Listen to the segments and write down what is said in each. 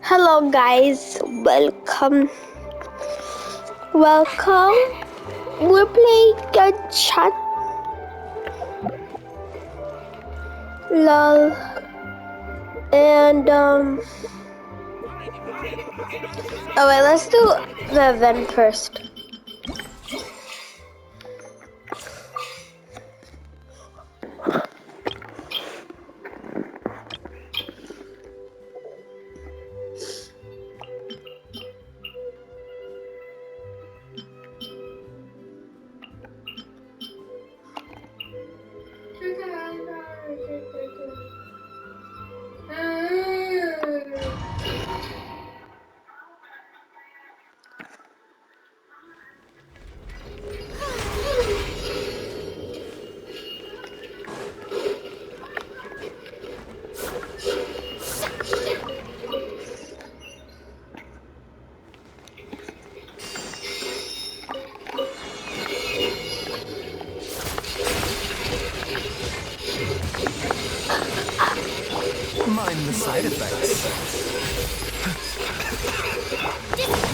Hello guys, welcome. We're playing a chat. Lol. And oh wait, let's do the event first. Mind the side effects.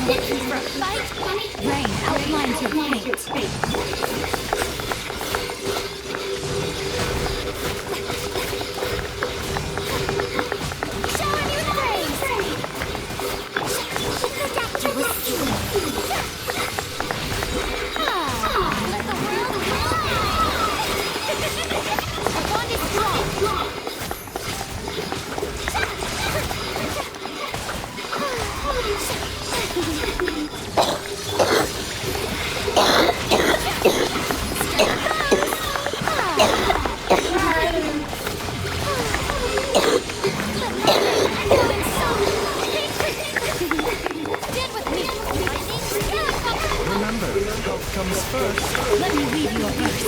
Looking for a fight? Rain outlines your fate. Shower me with praise! Adapt you with skill. Let the world fly! Our bond is strong. Remember, health comes first. Let me read you a verse.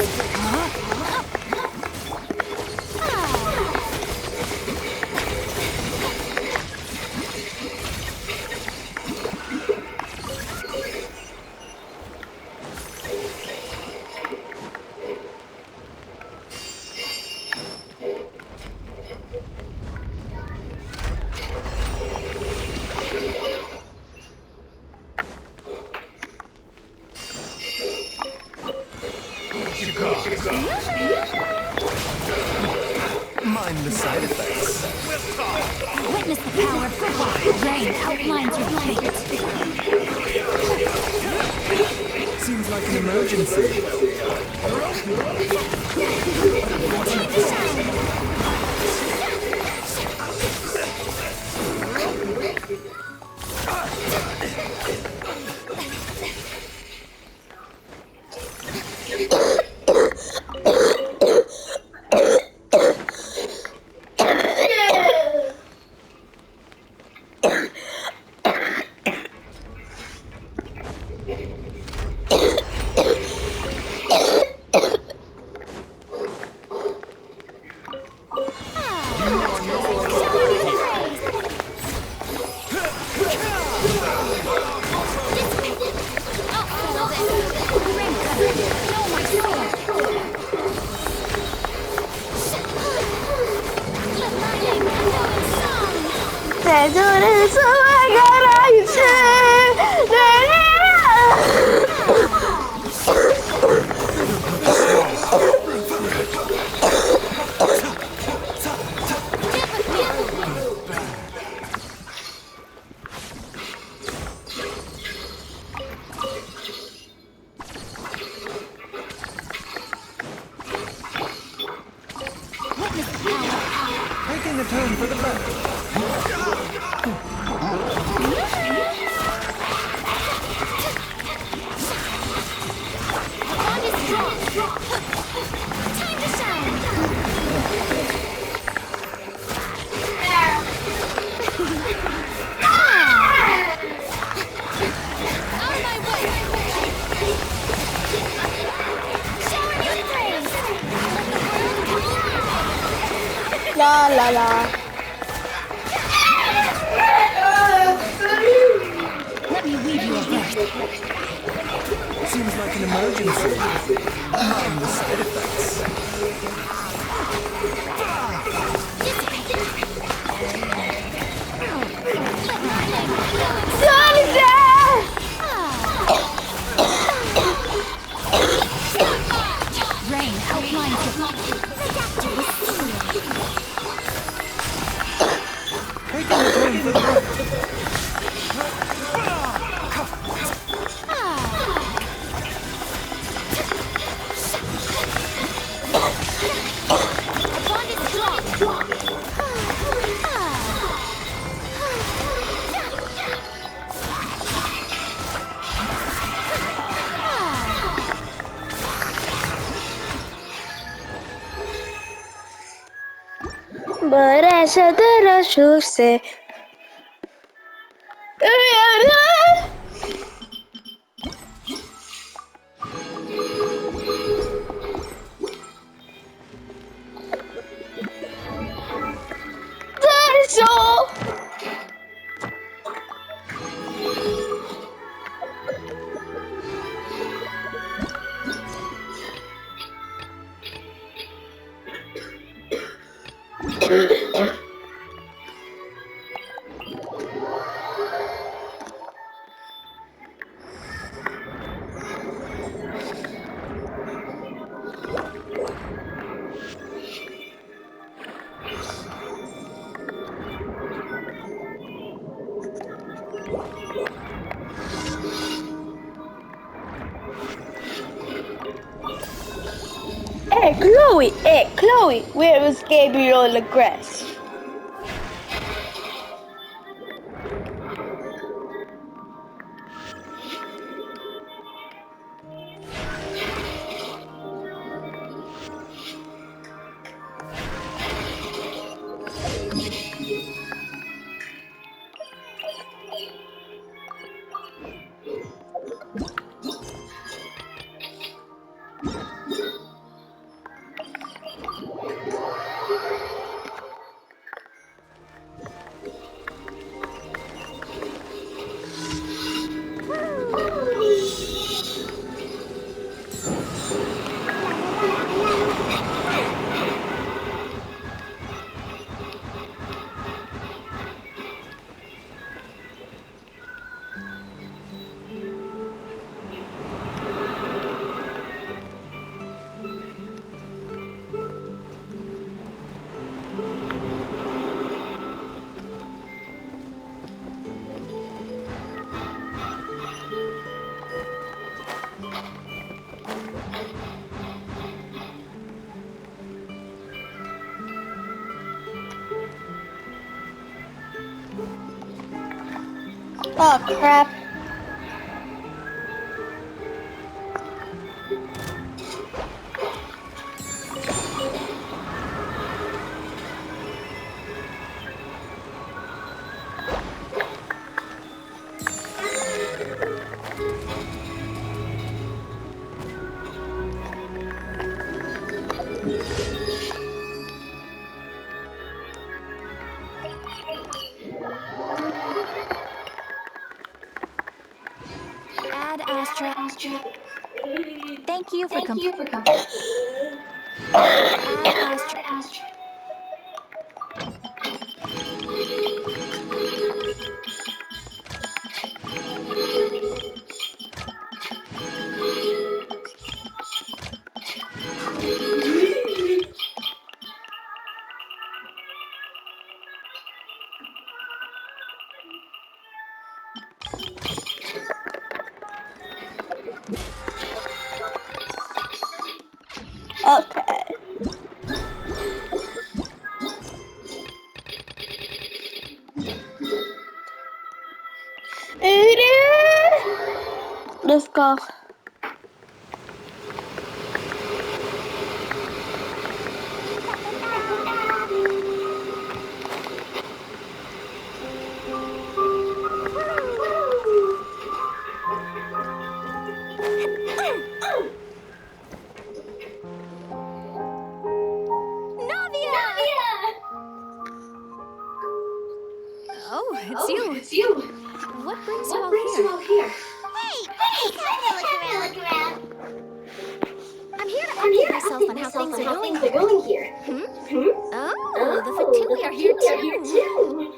Mind the side effects. Witness the power of God. Rain outlines your fate. Seems like an emergency. Taking a turn for the better. Bond is strong. Time to shine. Out of my way. Shower me with praise. La la la. Let me read you a verse. Seems like an emergency. Mind the side effects. Dissipate. Taking a turn for the right. Our bond is strong. But I said that I should say. That's all. Hey Chloe, where was Gabriel Legress? Oh crap. Ad Astra. Thank you for completing. Ad Astra. Okay. Let's go. Oh, it's you. What brings you all here? Hey, it's time to look around. I'm here to update myself on how things are going here. Oh, the Fatui are here too.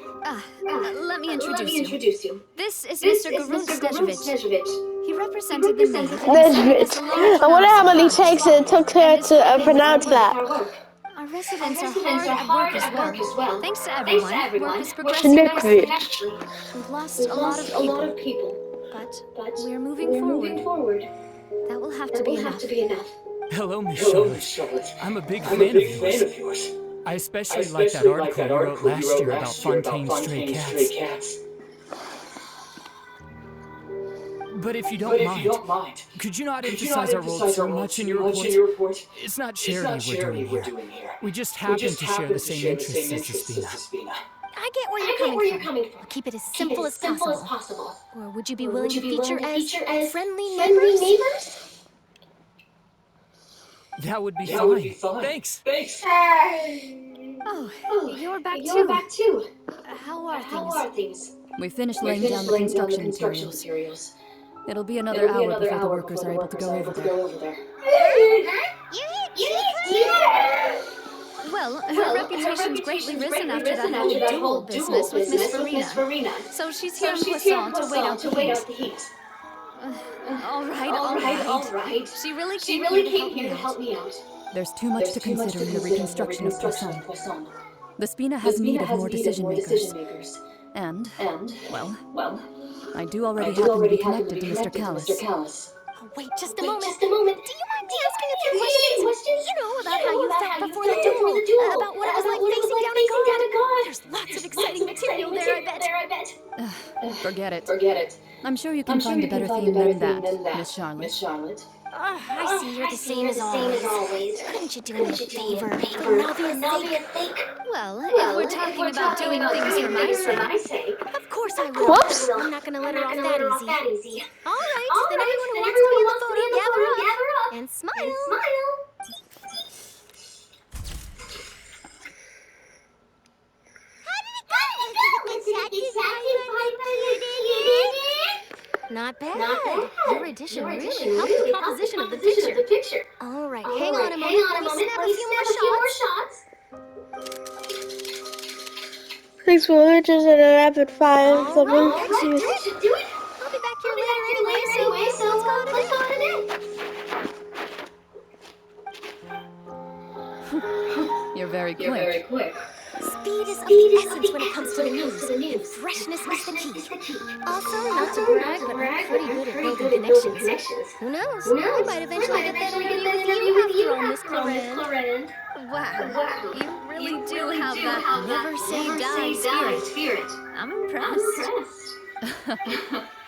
Let me introduce you. This is Mr. Garun Snežević. He represented the Navy. Nesbit. I wonder how many takes it took her to pronounce that. Our Our residents are hard at work as well. Thanks to everyone, work is To progressing nicely. nicely. We've lost a lot of people, but we're moving forward. That will have to be enough. Hello, Miss Charlotte. I'm a big fan of yours. I especially like that article you wrote last year about Fontaine's stray cats. But if you don't mind, could you not emphasize our role too much in your report? It's not charity we're doing here. We just happen to share the same interests as Despina. I get where you're coming from. I'll keep it as simple as possible. Or would you be willing to feature as friendly neighbors? That would be fine. Thanks. Oh, you're back too. How are things? We finished laying down the construction materials. It'll be another hour before the workers are able to go over there. Well, her reputation's greatly risen after that whole duel business with Miss Farina. So she's here in Poisson to wait out the heat. All right. She really came here to help me out. There's too much to consider in the reconstruction of Poisson. The Spina has need of more decision makers. And, well, I do already happen to be connected to Mr. Callis. Oh, wait, just a moment. Do you mind me asking a few questions? You know, about how you felt before the duel. About what it was like facing down a god. There's lots of exciting material there, I bet. Forget it. I'm sure you can find a better theme than that, Miss Charlotte. I see you're the same as always. Couldn't you do me a favor for Navia's sake? Well, if we're talking about doing things for my sake, of course I will. Whoops. I'm not gonna let her off that easy. All right, then everyone who wants to be in the photo, gather up and smile. Not bad. Your addition really helped the composition of the picture. All right, hang on a moment. Let me snap a few more shots. Thanks for watching and a rapid fire. All right, do it. I'll be back here later anyway, so let's call it in. You're very quick. Speed is of the essence when it comes to the news. Freshness is the key. Also, not to brag, but I'm pretty good at building connections. Who knows? I might eventually get that interview with you after all, Miss Cloran. Wow, you really do have that never say die spirit. I'm impressed.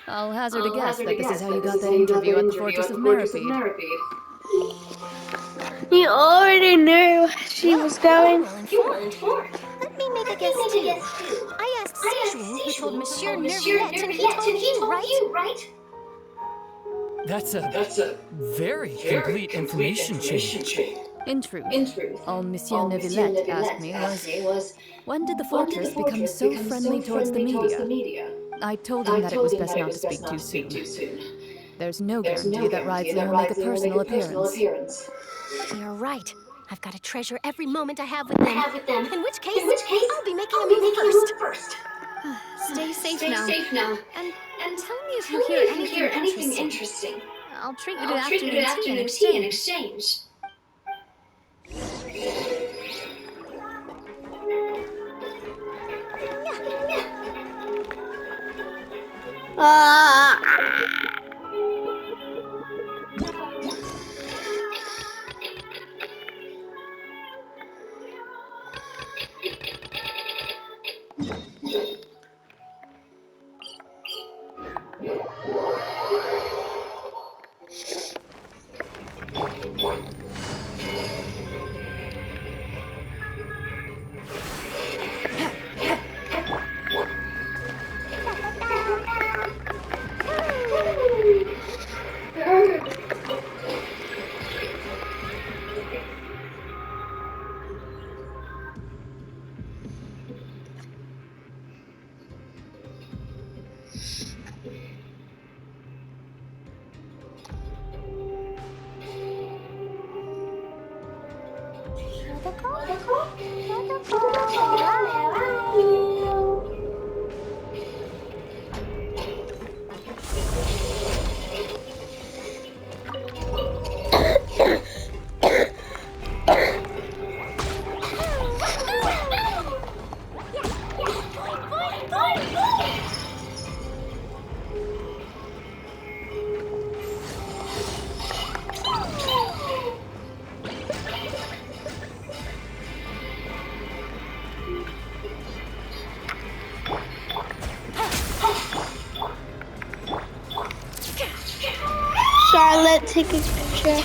I'll hazard a guess that this is how you got that interview at the Fortress of Meripede. You already knew she was going. Let me make a guess too. I asked Sejong, who told Monsieur Nervillette, and he told you, right? That's a very complete information chain. In truth, all Monsieur Nervillette asked me was, when did the Fortress become so friendly towards the media? I told him that it was best not to speak too soon. There's no guarantee that rides there will make a personal appearance. You're right. I've got to treasure every moment I have with them. In which case, I'll be making a move first. Stay safe now. And tell me if you hear anything interesting. I'll treat you to afternoon tea in exchange. Let's take a picture.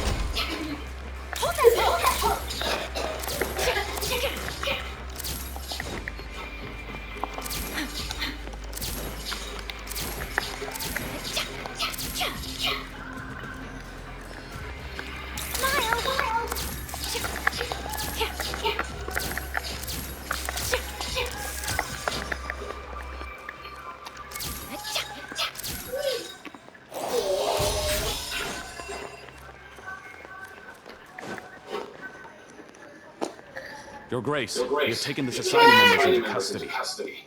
Your Grace, we have taken the Society members into custody.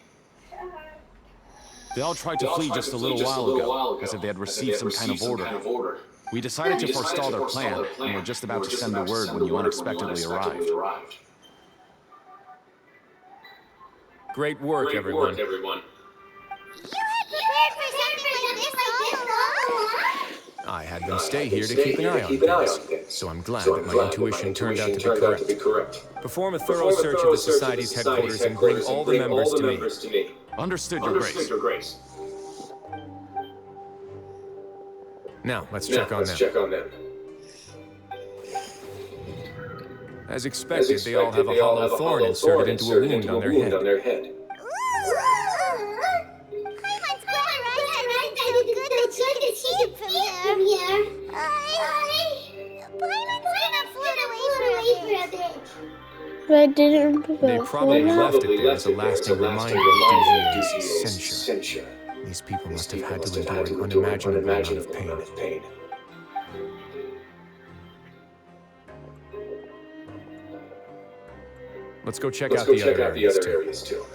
They all tried to flee just a little while ago, as if they had received some kind of order. We decided to forestall their plan, and were just about to send the word when you unexpectedly arrived. Great work, everyone. You had prepared for something like this all along? I had them stay here to keep an eye on things, so I'm glad that my intuition turned out to be correct. Perform a thorough search of the Society's headquarters and bring all the members to me. Understood, Your Grace. Now, let's check on them. As expected, they all have a hollow thorn inserted into a wound on their head. Paimon's glad her eyesight isn't so good that she can see it from here. Paimon's gonna float away for a bit. But I didn't remember. They probably left it there as a lasting reminder of DGA's censure. These people must have had to endure an unimaginable amount of pain. Let's go check out the other areas too.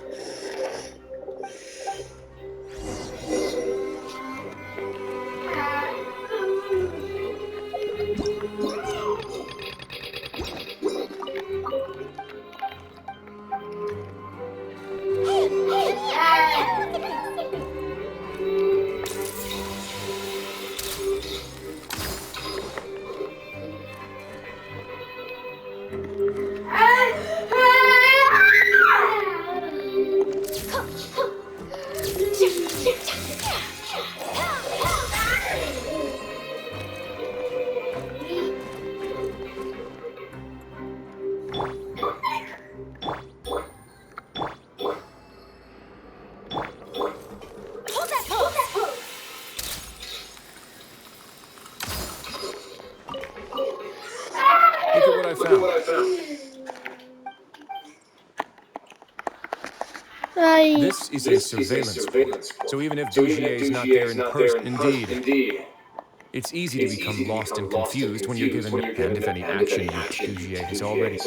Look at what I found. This is a surveillance point, so even if DGA is not there in person, indeed, it's easy to become lost and confused when you're given, and if any action which DGA has already.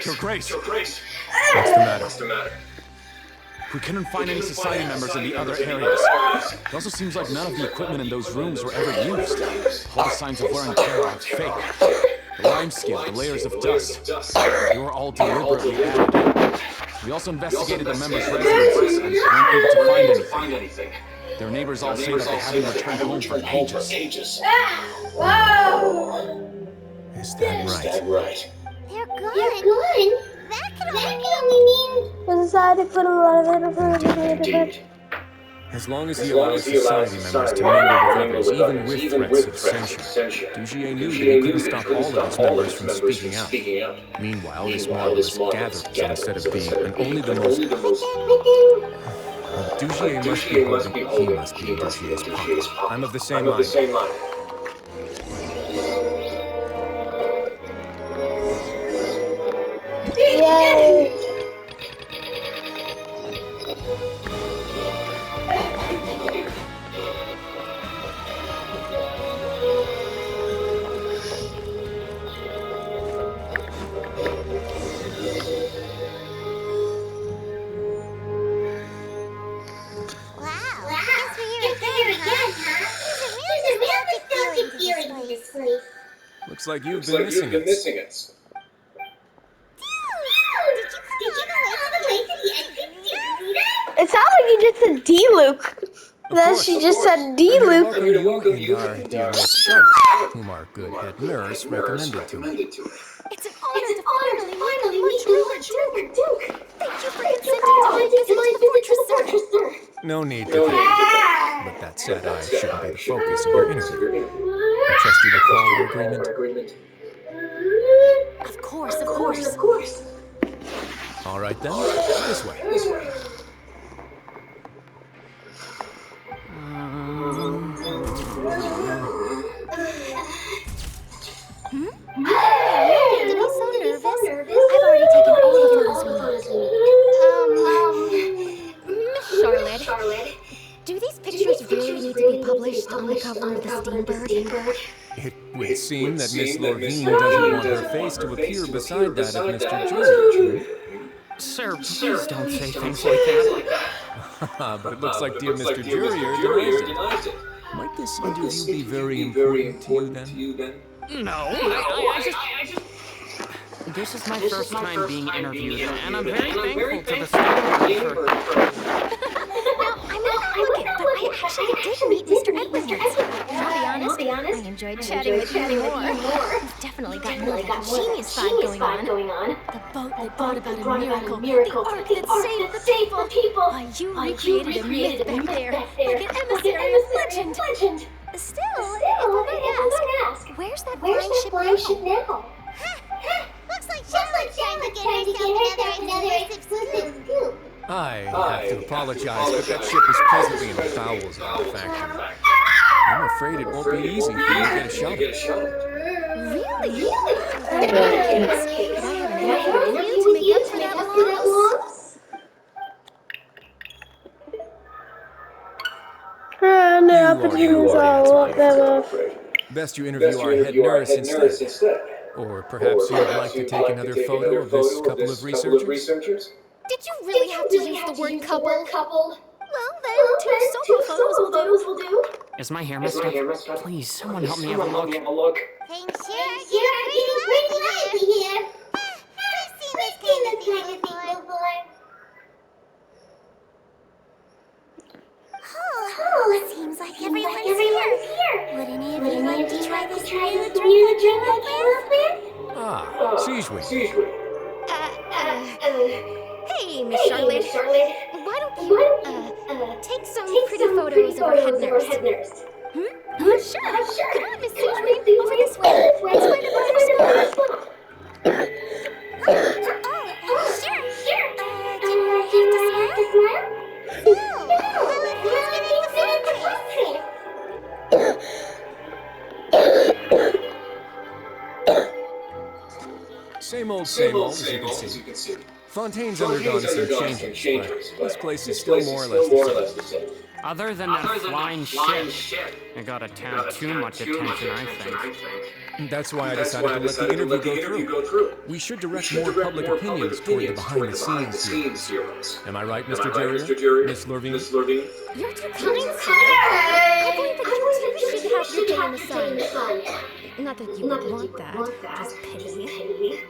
Your Grace. What's the matter? We couldn't find any Society members in the other areas. It also seems like none of the equipment in those rooms were ever used. All the signs of wear and tear are fake. The lime skin, the layers of dust, they were all deliberately added. We also investigated the members' residences and weren't able to find anything. Their neighbors all say that they haven't returned home for ages. Is that right? They're gone. That could only mean... The Society put a lot of effort into it. As long as he allows Society members to mingle with others, even with threats of censure, DGA knew that he couldn't stop all of his members from speaking out. Meanwhile, this marvelous gathered instead of being, and only the most... DGA must be holding, he must be in DGA's pocket. I'm of the same mind. Yay! Looks like you've been missing us. Did you come all the way to the entrance to meet us? It sounds like you just said D, Luke. Then she just said D, Luke. Welcome you and our dear Miss Charlotte, whom our good head nurse recommended to me. It's an honor to finally meet the much rumored Duke. Thank you for consenting to my visit to the fortress, sir. No need to thank. But that said, I shouldn't be the focus of your interview. I trust you recall our agreement. Of course. All right then, this way. Don't be so nervous. I've already taken all the photos we need. Miss Charlotte, do these pictures really need to be published on the cover of the Steambird? It would seem that Miss Lorvine doesn't want her face to appear beside that of Mr. George. Sir, please don't say things like that. But it looks like dear Mr. Jurier denies it. Might this interview be very important to you then? No, I just... This is my first time being interviewed, and I'm very thankful to the Steambird for... I'm not arrogant, but I actually did meet Mr. Edwards. I'll be honest, I enjoyed chatting with you more. You've definitely got more of a genius vibe going on. The boat that brought about a miracle, the ark that saved the people. Why, you recreated a myth back there, like an emissary of legend. Still, if I might ask, where's that flying ship now? Looks like Charlotte's trying to get herself another exclusive scoop. I have to apologize, but that ship is presently in the bowels of the factory. I'm afraid it won't be easy for you to get a shot of it. Really? Could I have an interview with you to make up for that loss? You already answered. Best you interview our head nurse instead. Or perhaps you'd like to take another photo of this couple of researchers? Did you really have to use the word couple? Well, then, 2 solo photos will do. Is my hair messed up? Please, someone help me have a look. Things here are getting pretty lively here. I've seen this kind of thing before. Oh, seems like everyone's here. Would any of you like to try this new drink I came up with? Ah, Sijui. Hey, Miss Charlotte. Why don't you, take some pretty photos of our head nurse? Sure. Come on, Miss Sijui. Over this way. Let's find a better spot. Sure. Do I have to smile? No. Same old, as you can see. Fontaine's undergone some changes, but this place is still more or less the same. Other than that flying ship, it got a tad too much attention, I think. That's why I decided to let the interview go through. We should direct more public opinions toward the behind-the-scenes heroes. Am I right, Mr. Jurier? Miss Lorvine? You're too kind, sir. I believe that you should have your day in the sun. Not that you would want that, just pity.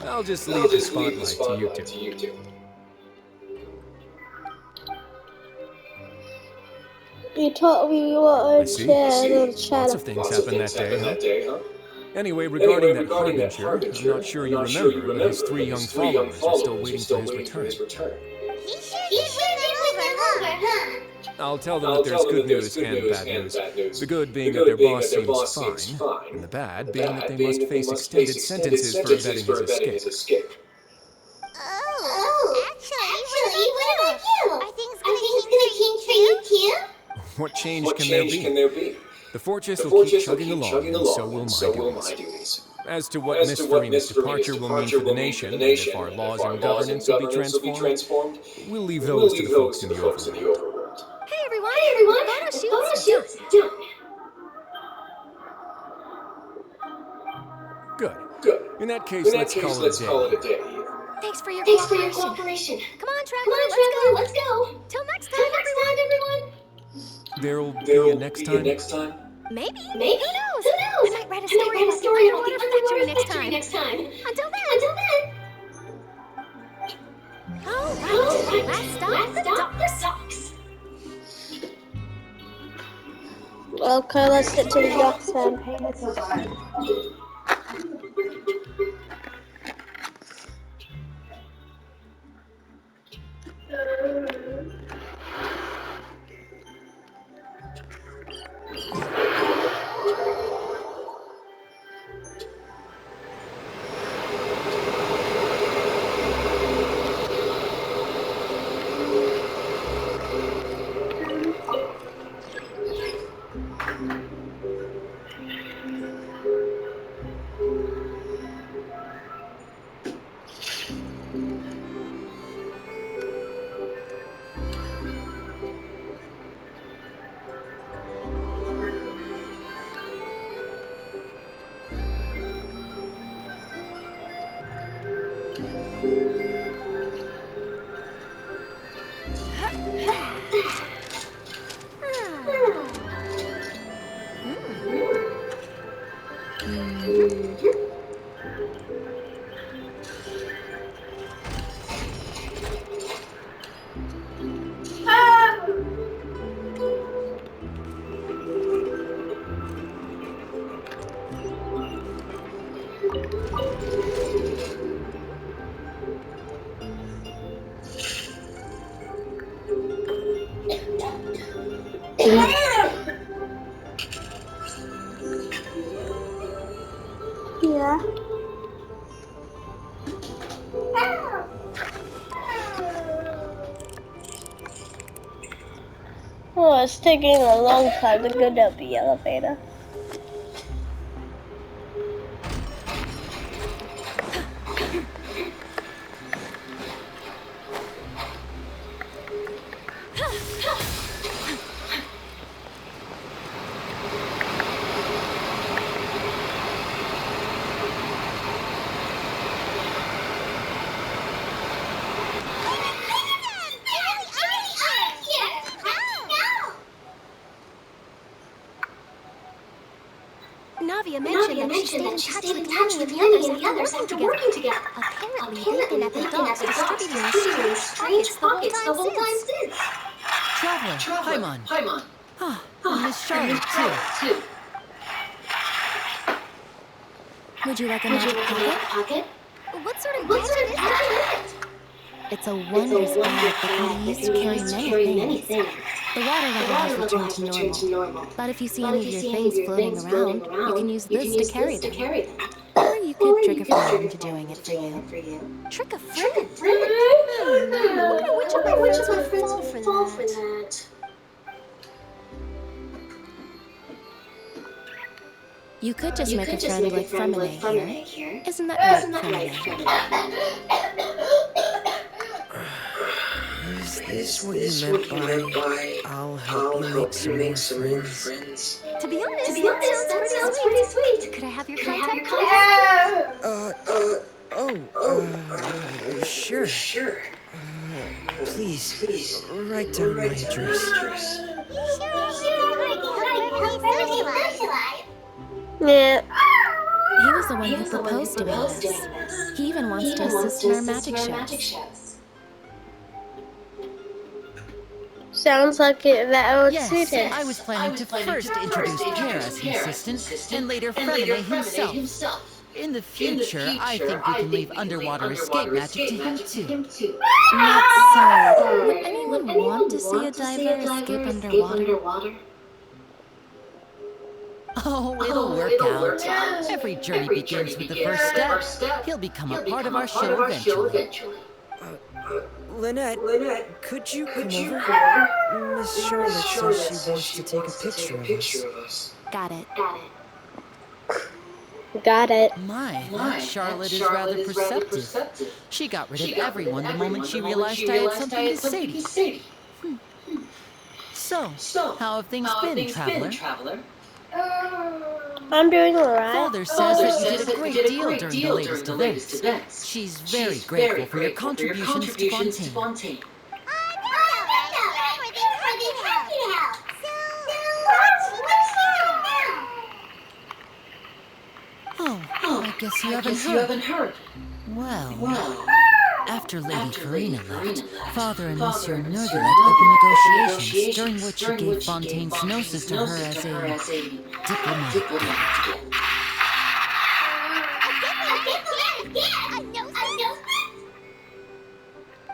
I'll just leave the spotlight to you two. You told me you were a chat. Lots of things happened that day, huh? Anyway, regarding that Harbinger, I'm not sure you remember, but his 3 young followers are still waiting for his return. He sure did win them over, huh? I'll tell them that there's good news and bad news. The good being that their boss seems fine, and the bad being that they must face extended sentences for abetting his escape. Oh, actually, what about you? Are things gonna change for you too? What change can there be? The fortress will keep chugging along, and so will my duties. As to what Miss Farina's departure will mean for the nation, and if our laws and governance will be transformed, we'll leave those to the folks in the overworld. Hey everyone! Photo shoot's done. Good. In that case, let's call it a day. Thanks for your cooperation. Come on, Traveler, let's go. Till next time, everyone. There'll be a next time? Maybe. Who knows? I might write a a story about the underwater factory next time. Until then. All right, last stop, the docks. Okay, let's get to the docks then. Yeah. Oh, it's taking a long time to go down the elevator. Navia mentioned that she stayed in touch with Lenny and the others after working together. Apparently, they've been at the docks distributing strange packets the whole time since. Traveler, Paimon. Ah, and Miss Charlotte, too. Would you like a magic pocket? What sort of gadget is that? It's a wondrous bag that can be used to carry many things. The water level has returned to normal, but if you see any of your things floating around, you can use this to carry them. Or you could trick a friend into doing it for you. Trick a friend? I wonder which of my friends would fall for that. You could just make a friend like Fremine here. Isn't that right, Fremine? Is this what you meant by I'll help you make some more friends? To be honest, that sounds pretty sweet. Could I have your contact? Sure. Please, write down my address. Yeah. He was the one who proposed doing this. He even wants to assist in our magic shows. Sounds like that would suit Yes, him. I was planning to first introduce Pierre as an assistant, and later Fremine himself. In the future, I think we can leave underwater escape magic to him too. Not so. Would anyone want to see a diver escape underwater? Oh, it'll work out. Every journey begins with the first step. He'll become a part of our show eventually. Lynette, could you come over? Miss Charlotte says she wants to take a picture of us. Got it. Got it. My, Charlotte is rather perceptive. She got rid of everyone the moment she realized I had something to say to you. So, how have things been, Traveler? I'm doing alright. Father says that you did a great deal during the latest events. She's very grateful for your contributions to Fontaine. guess you haven't heard. Well, after Lady Farina left, Father and Monsieur Nervulet opened negotiations, during which he gave Fontaine's gnosis to her as a diplomatic gift.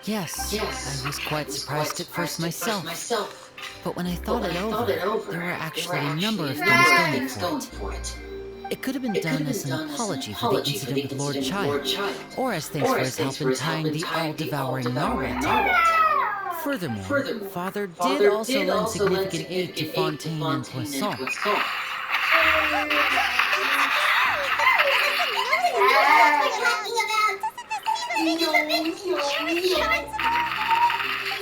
Yes, I was quite surprised at first myself. But when I thought it over, there were actually a number of things going for it. It could have been done as an apology for the incident with Lord Child, or as thanks for his help in tying the all-devouring narwhal. Furthermore, Father did also lend significant aid to Fontaine and Poisson.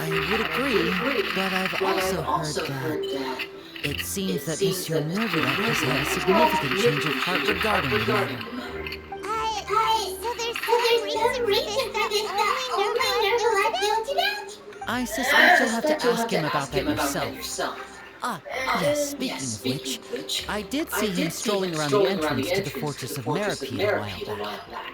I would agree, but I've also heard that it seems that Monsieur Nervulet has had a significant change of heart regarding the matter. So there's some reason for this that only Nervulet knows about? I suspect you'll have to ask him about that yourself. Yes, speaking of which, I did see him strolling around the entrance to the Fortress of Meripede a while back.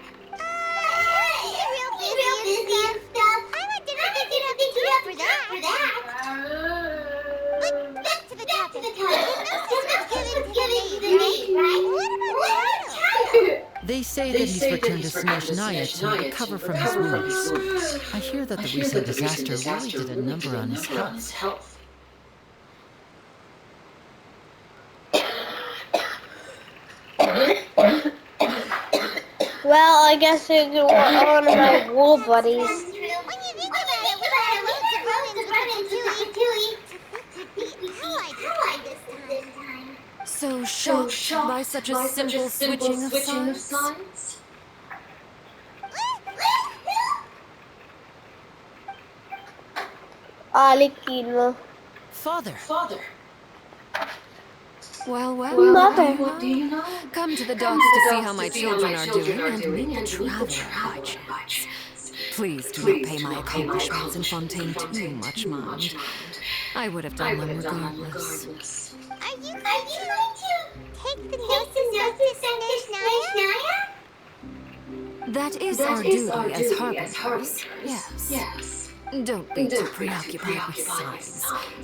They say that he's returned to Snezhnaya to recover from his wounds. I hear that the recent disaster really did a number on his health. Well, I guess it's one of my wool buddies. When you think about it, we had loads of ruins with Tui. How I this time. So shocked by such a simple switching of sides? Alikino. Father. Well, Mother. what do you know? Come to the docks to see how my children are doing and meet a traveler by chance. Please do not pay my accomplishments in Fontaine too much mind. I would have done them regardless. Are you going to take the gnosis back to Snezhnaya? That is our duty as harbingers, yes. Don't be too preoccupied with signs.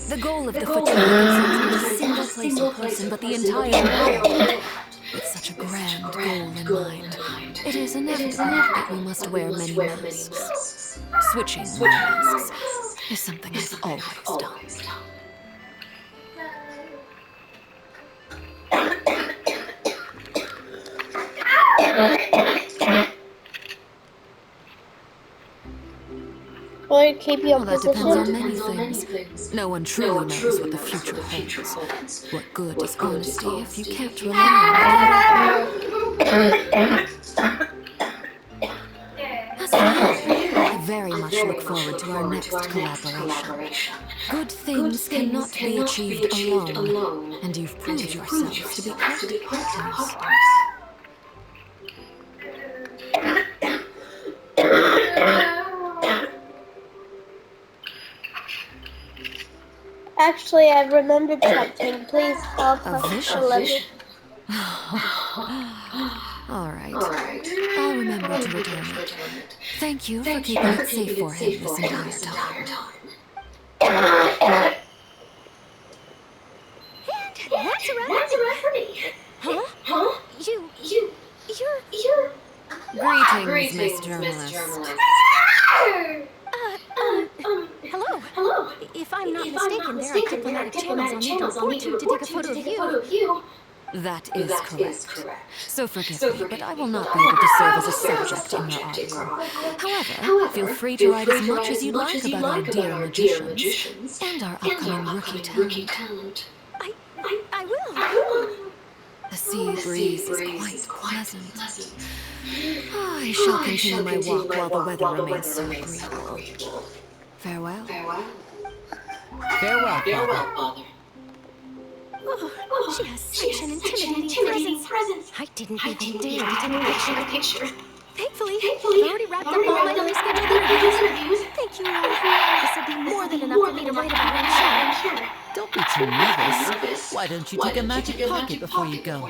The goal of the Fraternity concerns not a single place or person, but the entire world. With such a grand goal in mind, it is inevitable that we must wear many masks. Switching masks is something I've always done. Will it keep you in That depends on position? many things. No one truly knows what the future holds. What good is honesty if you can't rely on it? As for you, I very much look forward to our next collaboration. Good things cannot be achieved alone, and you've proved yourselves to be great partners. Actually, I remembered something. Please help A us vision? deliver. All right. I'll remember to return it. Thank you for keeping it safe for him this entire time. And that's around for me. Huh? You're... Greetings, Miss Journalist. Hello. If I'm not mistaken, there are diplomatic channels on Needle 42 to take a photo of you. That is correct. So forgive me, but I will not be able to serve as a subject in your article. However, feel free to write as much as you'd like about our dear magicians and our upcoming rookie talent. I will. The sea breeze is quite pleasant. I shall continue my walk while the weather remains so agreeable. Farewell. Farewell, Father. Oh, she has such an intimidating presence. I didn't even dare to take a picture. Thankfully, I've already wrapped up all my other scheduled interviews. Thank you, Laura. This will be more than enough for me to write about, I'm sure. Don't be too nervous. Why don't you take a magic pocket before you go?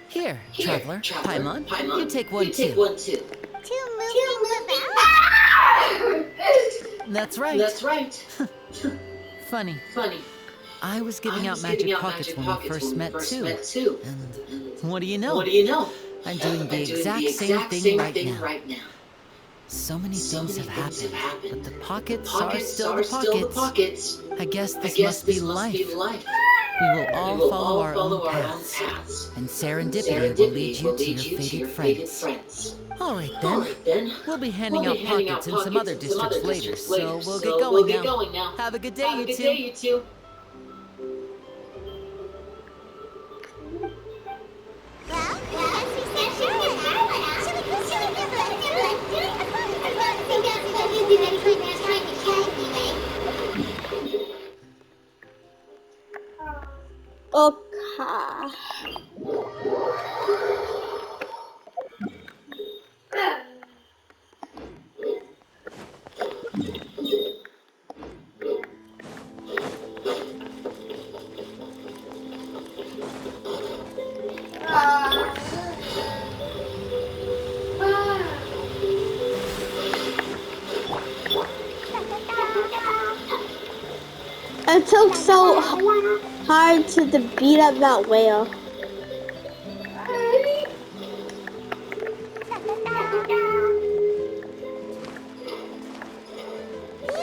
Here, traveler, Paimon, you take one too. Two moving without? That's right. Funny. I was giving out magic pockets when we first met too. And what do you know? I'm doing the exact same thing right now. So many things have happened, but the pockets are still the pockets. I guess this must be life. We will all follow our own paths, and serendipity will lead you to your fated friends. All right then. We'll be handing out pockets in some other districts later, so we'll get going now. Have a good day, you two. Well, I guess we said Charlotte. Should we go see what Nicholas doing? Of course, they don't do any kind of time to check anyway. Okay. It took so hard to beat up that whale.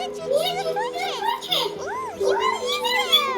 The entrance to the fortress! Ooh, he really is there!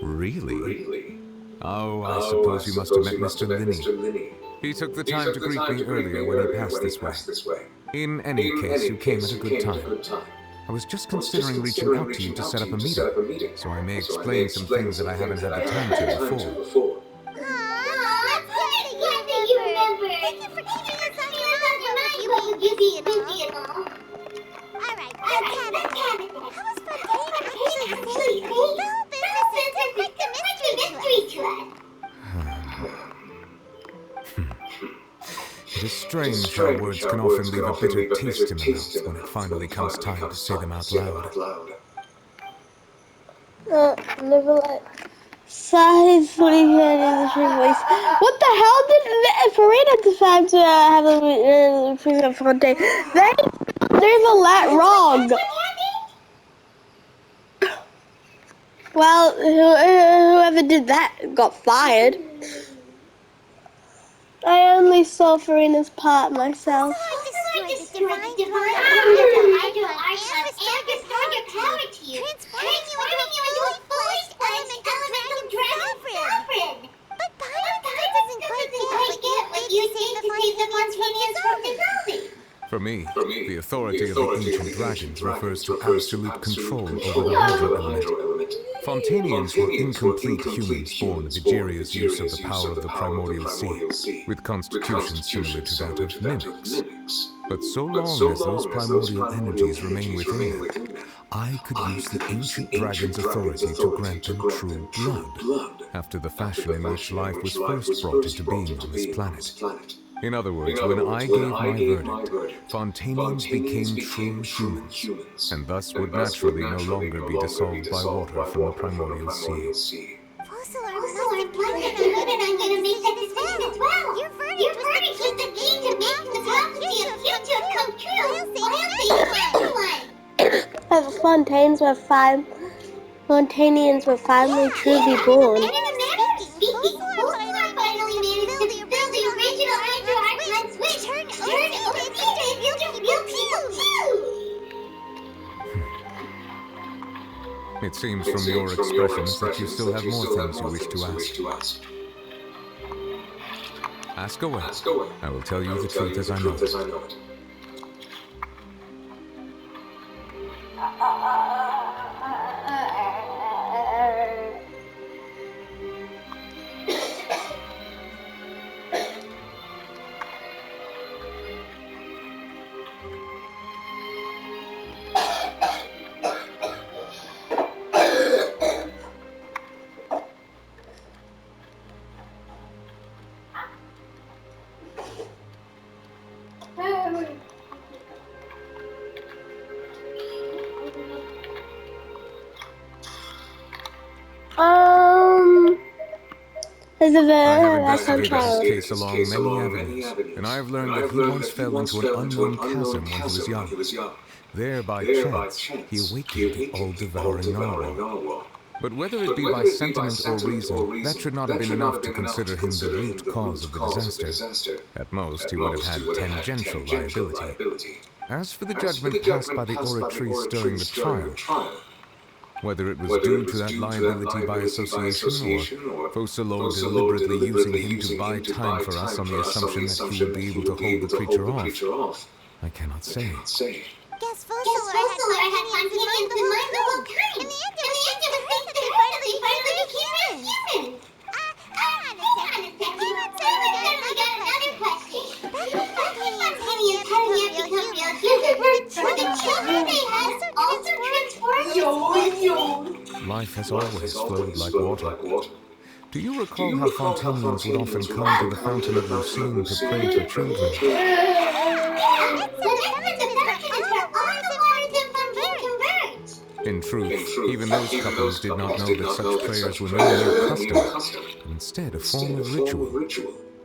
Really? Oh, I suppose you must have met Mr. Linney. He took the time to greet me earlier when he passed this way. In any case, you came at a good time. I was just considering reaching out to you to set up a meeting, so I may explain some things that I haven't had the time to before. Thank you for keeping us on your mind while you were busy and all. Alright, let's have it. How was Fontaine actually saying? The whole business is still quite the mystery to us. It is strange how words can often leave a bitter taste in the mouth when it finally comes time to say them out loud. Never like size what he had in the tree voice. What the hell did Farina decide to have a treatment Fontaine? There's a lot wrong. Well, whoever did that got fired. I only saw Farina's part myself. Destroy the divine hydro archon and restore your power to you, transforming you into a fully-fledged elemental dragon. But Paimon doesn't quite get what you think to save the Fontanians from dissolving. For me, the authority of the ancient dragons refers to absolute control over the hydro element. Fontanians were incomplete humans born of Egeria's use of the power of the primordial sea, with constitutions similar to that of mimics. But so long as those primordial energies remain within them, I could use the ancient dragon's authority to grant them true blood, after the fashion in which life was first brought into being on this planet. In other words, when I gave my verdict, Fontanians became true humans, and thus would naturally no longer be dissolved by water from the primordial sea. Fossil must have counted on you to make that decision as well. Your verdict was the key to making the prophecy of future come true while saving everyone. As Fontanians were finally truly born. Speaking, Fossil finally managed to fulfill the original Archon's wish, turn Ocean into real people too. It seems from your expressions that you still have more things you wish to ask. Ask away. I will tell you the truth as I know it. This is I have a investigated his child. case along many avenues, and I have learned that he once fell into an unknown chasm when he was young. There, by chance, he awakened the all-devouring narwhal. But whether it be by sentiment or reason, that should not have been enough to consider him the root cause of the disaster. At most, he would have had tangential liability. As for the judgment passed by the oratrice during the trial, whether it was due to that liability by association, or Focalor deliberately using him to buy time for us on the assumption that he would be able to hold the creature off, I cannot say. Guess Focalor had companions in mind the whole time. In the end, it was thanks to her that they finally became humans. Hang on a second. We got another question. Back when Fontaine and Penny had become real humans, were the children they had also transformed? Life has always flowed like water. Do you recall how Fontainians would often come to the Fountain of Lucine to pray for children? In truth, even those couples did not know that such prayers were no mere custom, but instead a form of ritual.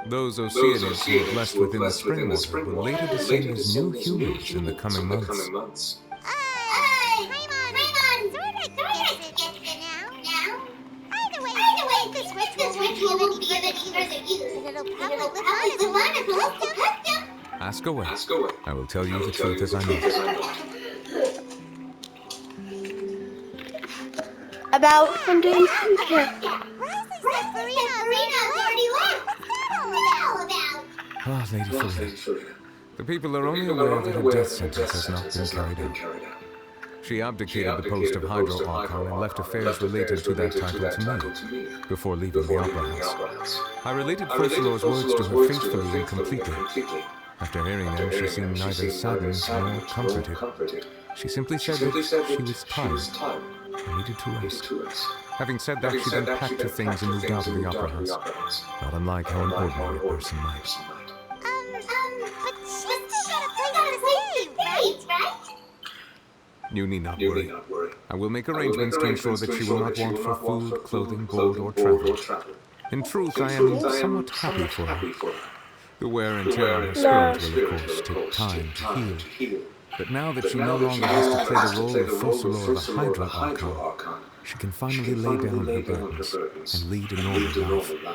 Those Oceanids who were blessed within the spring water would later descend as new humans in the coming months. Ask away. I will tell you the truth as I know it. About Fontaine's future. Ah, Lady Farina. The people are only aware that her death sentence has not been carried out. She abdicated the post of Hydro Archon and left affairs related to that title to me, before leaving the Opera House. I related Focalor's words to her faithfully and completely. After hearing them, she seemed neither saddened nor comforted. She simply said that she was tired and needed to rest. Having said that, she then packed her things and moved out of the Opera House, not unlike how an ordinary person might. But she's still got a place to stay, right? You need not worry. I will make arrangements to ensure that she will not want for food, clothing, board, or travel. In truth, I am somewhat happy for her. The wear and tear on her spirit will, of course, take time to heal. But now that she no longer has to play the role of Focalor of the Hydro Archon, she can finally lay down her burdens and lead a normal life. What about you?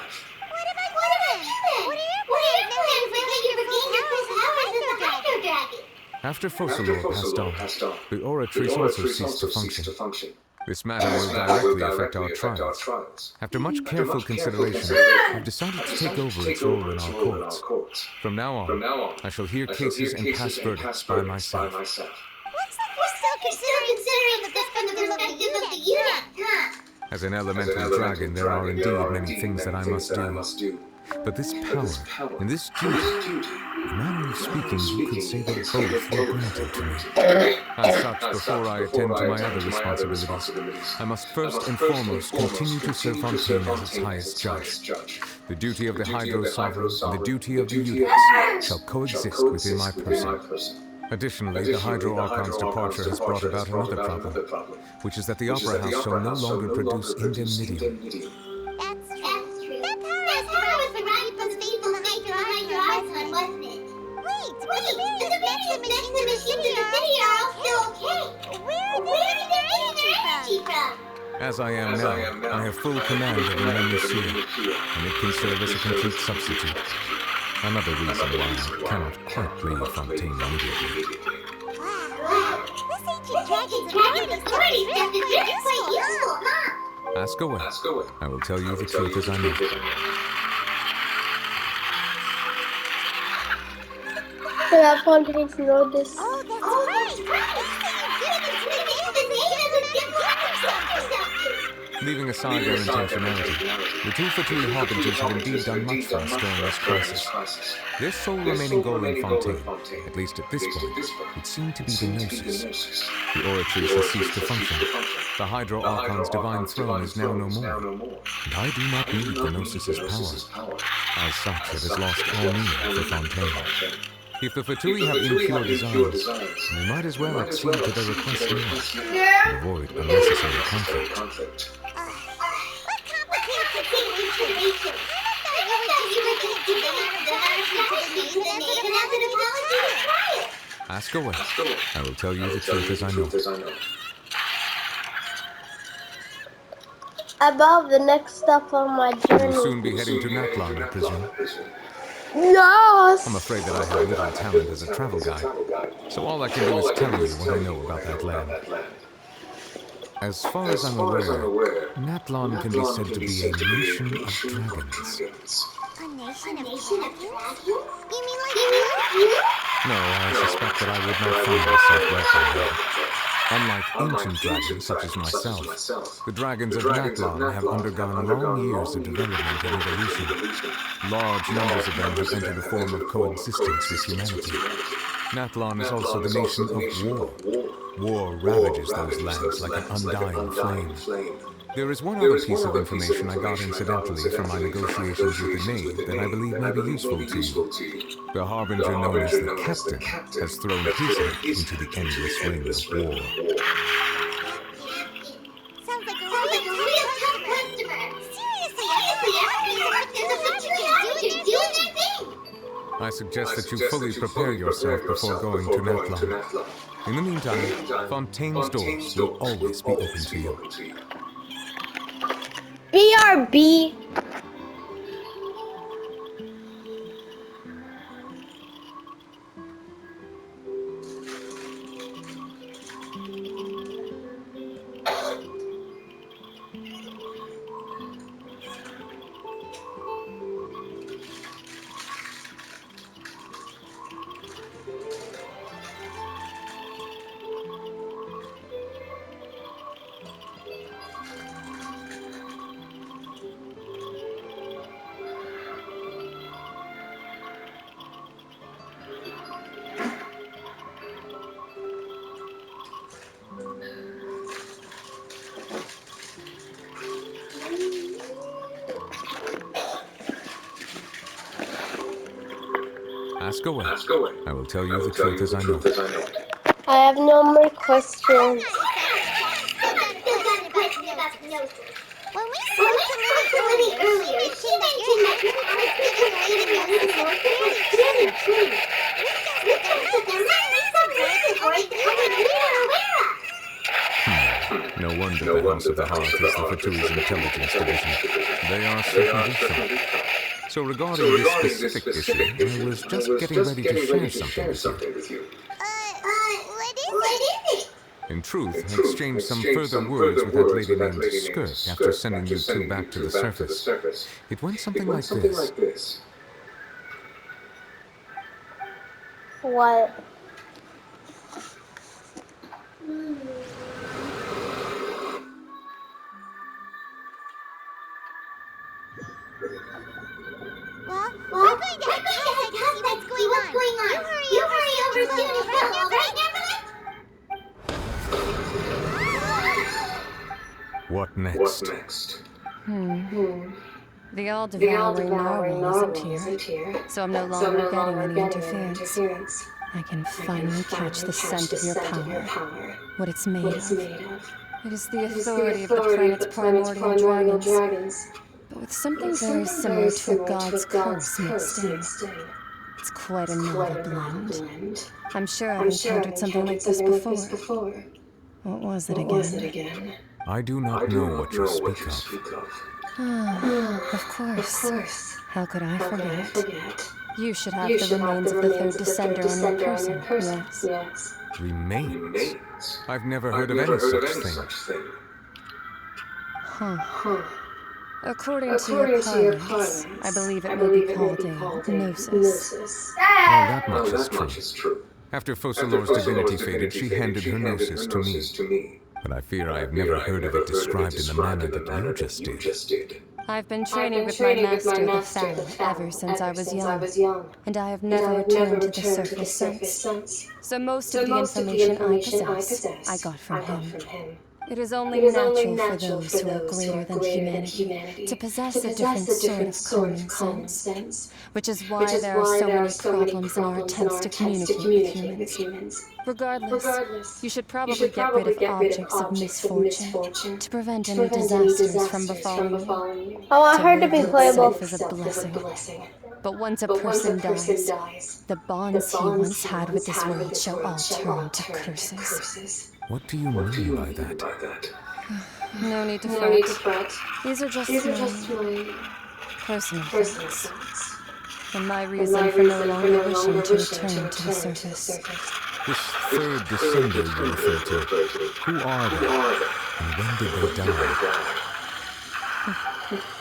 What are your plans now that you regained your powers as the Hydro Dragon? After Focalor passed on, the Oratrice also ceased to function. This matter will directly affect our trials. After much careful consideration, I've decided to take over its role in our courts. From now on, I shall hear cases and pass verdicts by myself. Looks like you're still considering the perspective of the unit, huh? As an elemental dragon, there are indeed many things that I must do. But this power and this duty, in a manner of speaking, you could say that both were granted to me. As such, before I attend to my other responsibilities, I must first and foremost continue to serve Fontaine as its highest judge. The duty of the Hydro Sovereign and the duty of the units shall coexist within my person. Additionally, the Hydro Archon's departure has brought about another problem, which is that the Opera House shall no longer produce indemnitium. That's true. That power was derived from the faithful Hydro Archon, wasn't it? Wait, the various mechs in the city are all still okay. Where are they getting their energy from? As I am now, I have full command of the main Lucille, and it can serve as a complete substitute. Another reason why I cannot quite leave Fontaine immediately. Wow, this ancient dragon's authority stuff is really quite useful, huh? Ask away. I will tell you the truth as I know. Yeah, Fontaine's know this. Oh, that's right. Leaving aside their intentionality, the two Fatui Harbingers had indeed done much for us during this crisis. Their sole remaining goal in Fontaine, at least at this point, would seem to be the Gnosis. The Oratrice has ceased to function. The Hydro Archon's divine throne is now no more, and I do not need the Gnosis's power. As such, it has lost all meaning for Fontaine. If the Fatui have impure designs, we might as well accede to their request now, and avoid unnecessary conflict. What complicated situation? I thought you were just giving it to them out of gratitude to the name and as an apology to try it. Ask away. I will tell you the truth as I know. About the next step on my You journey. will soon be heading to Natlon, I presume. Yes! I'm afraid that I have little talent as a travel guide, so all I can do is tell you what I know about that land. As far as I'm aware, Natlon can be said to be a nation of dragons. A nation of dragons? You mean like you? No, I suspect that I would not find myself welcome here. Unlike ancient dragons such as myself, the dragons of Natlon have undergone long years of development and evolution. Large numbers of them have entered a form of coexistence with humanity. Natlon is also the nation of war. War ravages those lands like an undying flame. There is one other piece of information I got incidentally from my negotiations with the Knave that I believe may be useful to you. The harbinger known as the Captain has thrown his head into the endless ring of war. Sounds like a real tough customer. Seriously, everyone is doing their thing. I suggest that you fully prepare yourself before going to Natlon. In the meantime, Fontaine's doors will always be open to you. BRB. Ask away. I will tell you the truth as I know. I have no more questions. When we spoke to Lily earlier, she mentioned that your artificial very true. We guessed that there might be some reason for it that we were aware of. No wonder the House of the Hearth is the Fatui's intelligence division. They are certainly sharp. So regarding this specific issue, I was just getting ready to share something with you. What is it? In truth, I exchanged some further words with that lady named Skirt after sending you two back to the surface. It went something like this. What? Well, I'm going to head outside to see what's going on. You hurry over soon as well, right, What next? The all-devouring narwhal isn't here, so I'm no longer getting any interference. I can finally catch the scent of your power, what it's made of. It is the authority of the planet's primordial dragons, but with something very similar to a god's curse mixed in. It's quite a novel blend. I'm sure I've encountered something like this before. What was it again? I do not know what you speak of. Of course. How could I forget? You should have the remains of the third descender on your person, yes. Remains? I've never heard of any such thing. According to your parlance, I believe it may be called a gnosis. Well, that much is true. After Focalor's divinity faded, she handed her gnosis to me. But I fear I have never heard of it described in the manner that you just did. I've been training with my master, the Fang, ever since I was young, and I have never returned to the surface since. So most of the information I possess, I got from him. It is only natural for those who are greater than humanity to possess a different sort of common sense, which is why there are so many problems in our attempts to communicate with humans. Regardless, you should probably get rid of objects of misfortune to prevent any disasters from befalling you. I want To her to live be in playable. itself is a blessing. But once a person dies, the bonds he once had with this world shall all turn to curses. What do you mean by that? No need to fret. These are just my personal thoughts. And my reason for no longer wishing to return to the surface. This third descender you refer to, who are they? And when did they die?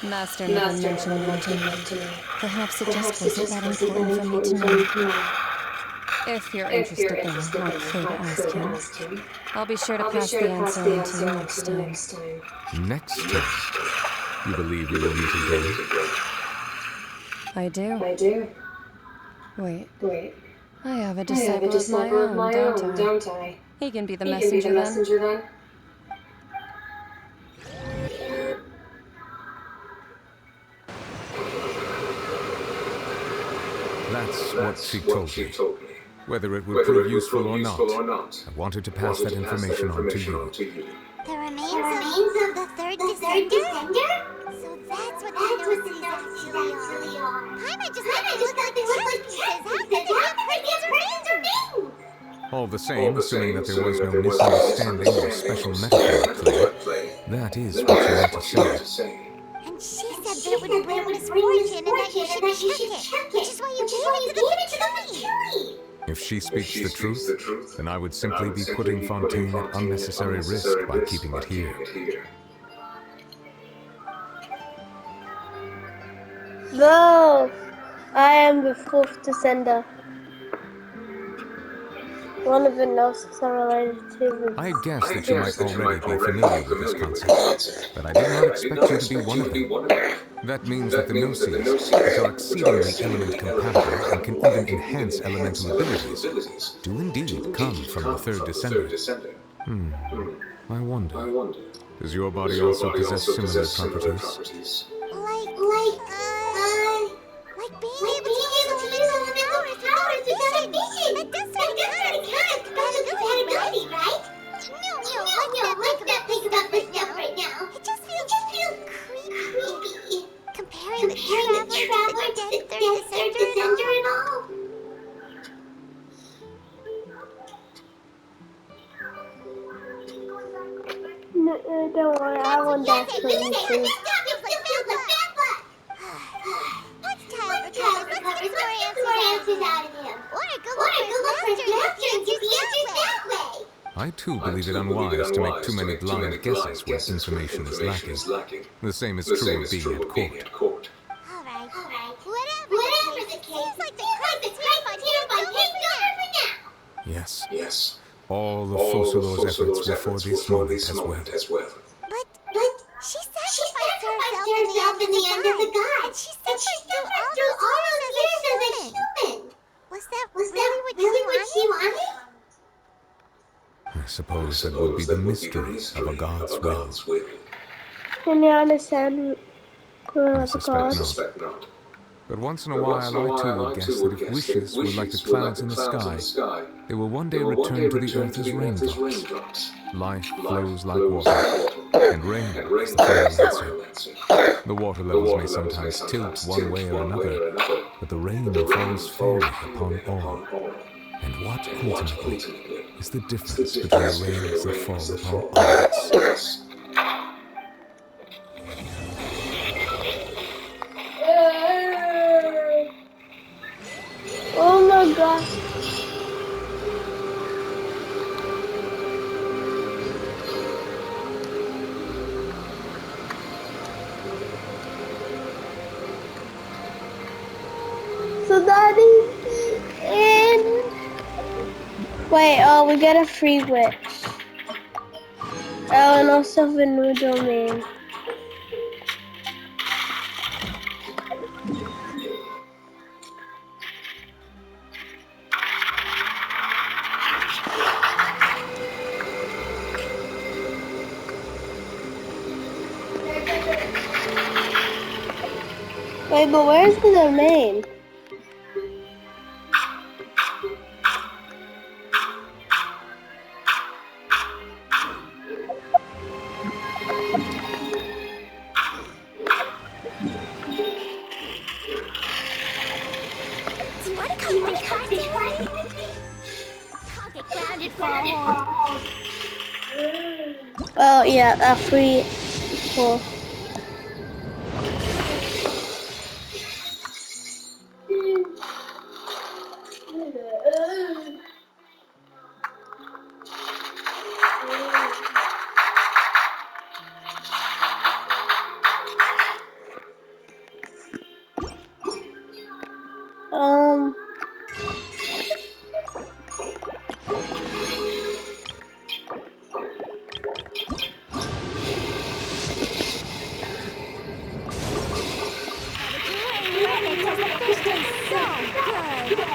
Master never mentioned them to me. Perhaps it just wasn't that important for me to know. If you're interested though, I'll prefer to ask him. I'll be sure to pass the answer on to you next time. Next time? You believe we will meet again? I do. Wait. I have a disciple of my own, don't I? He can be the messenger then. That's what she told me. Whether it would prove useful or not, I wanted to pass that information on to you. The remains of the third descender? So that's what the Gnosis actually are. Paimon just made them look like chess pieces. How could they have Hercules' remains? All the same, assuming that there was no misunderstanding or special metaphor at play, that is what you meant to say. And she said that it would bring misfortune and that you should check it, which is why you gave it to the Patchouli. If she speaks the truth, then I would simply be putting Fontaine at unnecessary risk by keeping it here. No, I am the fourth descender. One of the Gnosis are related to the... I guessed that you might already be familiar with this concept, but I did not expect you to be one of them. That means that the Gnosis, which are exceedingly element compatible and can even enhance elemental abilities, do indeed come from the third descender. I wonder, does your body also possess similar properties? Like being able to use elemental powers without vision. That does sound kind of compatibility, right? No, let's not think about this stuff right now. It just feels creepy. Comparing the Traveler to the third descender and all. No, don't worry, I want that for you too. Let's tile recovers. Let's get more answers out of him. Or go look for his master and get the answers that way. I too believe it unwise to make too many blind guesses when information is lacking. The same is true of being at court. Alright. Whatever the case, seems like the crisis here by taking over for now. Yes. All the Focalors' efforts were for this moment as well. But she sacrificed herself in the end of the guide. And she suffered through all those years as a human. Was that really what she wanted? I suppose that would be the mystery of a god's will. Can you understand I suspect not. But once in a while, I too would guess that if wishes were like the clouds in the sky, they will one day return to the earth as raindrops. Life flows like water, and rain is the final answer. The water levels may sometimes tilt one way or another, but the rain falls fairly upon all. And what, ultimately, is the difference between the rains that fall upon all of us? Oh my god. So that is in... Wait, oh, we get a free witch. Oh, and also the new domain. Wait, but where's the domain? Do you want to come fish party with me? I'll get grounded for a hold. Well, yeah, a free pool. Um. It does the fish taste so good.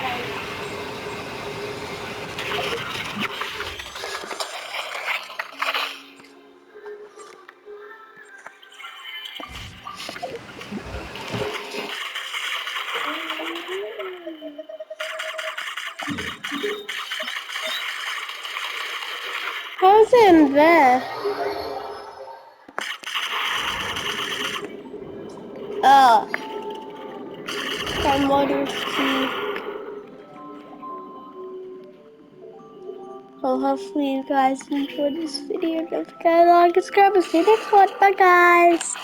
How's it in there? Oh. From water sea. Well, hopefully you guys enjoyed this video. Don't forget to like and subscribe. See you next one. Bye, guys.